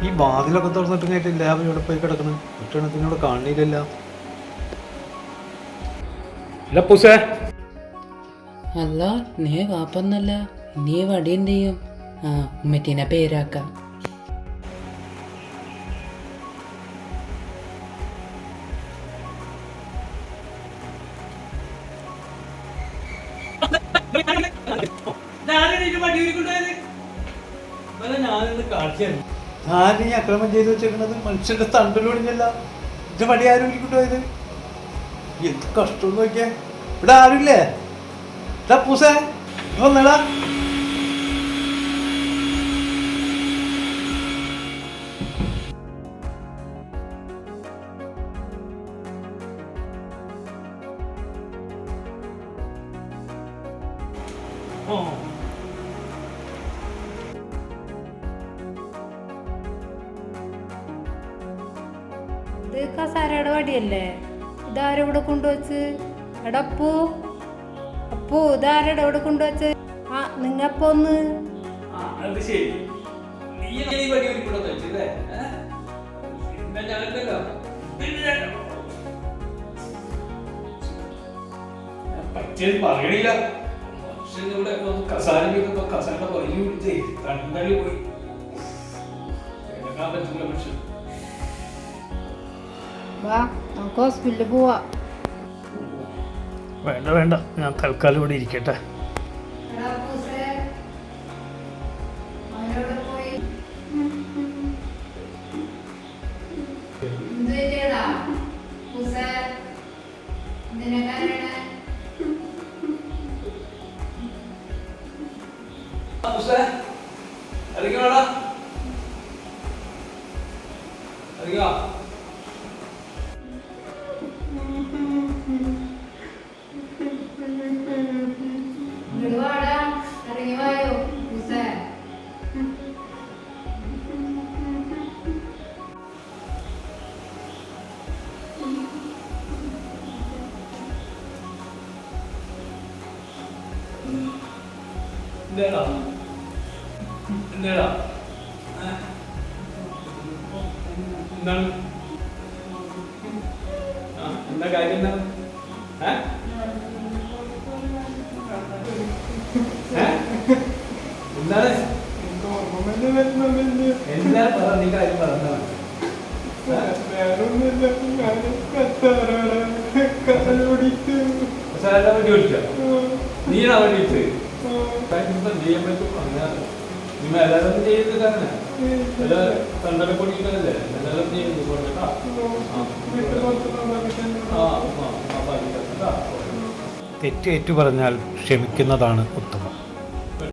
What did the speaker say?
ഈ വാതിലൊക്കെ തുറന്നിട്ട് കേട്ട് എല്ലാവരും ഇവിടെ പോയി കിടക്കണം. ഭക്ഷണത്തിനോട് കാണില്ലല്ലോ. അല്ല നീ കാപ്പൊന്നല്ല, നീ വടി എന്ത് ചെയ്യും? ആ ഉമ്മറ്റീനെ പേരാക്കാം. ഞാൻ അക്രമം ചെയ്ത് വെച്ചേക്കണത് മനുഷ്യന്റെ തണ്ടിലൊടിഞ്ഞല്ല. ഇത് വടി ആരും ഇരിക്കൊണ്ടുപോയത്. എന്ത് കഷ്ടം നോക്കിയാ. ഇവിടെ ആരുമില്ലേ? പൂസേ വന്നടാ. ഇത് കസാരയുടെ വടിയല്ലേ? ഇതാരിവിടെ കൊണ്ടുവച്ച്? എടാ അപ്പൂ, അപ്പൂ ഇതാരുടെ ഇവിടെ കൊണ്ടുവച്ച്? ആ നിങ്ങപ്പോ ഒന്ന് പറയണില്ല. കസാരയുടെ പറഞ്ഞു പിടിച്ചേ തണ്ടല് പോയി. എടുക്കാൻ പറ്റില്ല മനുഷ്യൻ. വാ നമുക്ക് ഹോസ്പിറ്റലിൽ പോവാ. വേണ്ട വേണ്ട, ഞാൻ തൽക്കാലം ഇവിടെ ഇരിക്കട്ടെ. എന്താ കാര്യം? എന്താണ് എന്താ പറ, നീ കാര്യം പറഞ്ഞാണ്. വണ്ടി ഓടിച്ച നീയാണ് വണ്ടി ഓടിച്ചത്. ചെയ്യാൻ പറ്റും. അങ്ങനെ നിങ്ങൾ എല്ലാവരും ചെയ്യുന്നത് തന്നെ. എല്ലാ കണ്ടല പൊടിക്കുന്നതല്ലേ എല്ലാവരും ചെയ്യുന്നത്. തെറ്റ് ഏറ്റു പറഞ്ഞാൽ ക്ഷമിക്കുന്നതാണ് ഉത്തമം.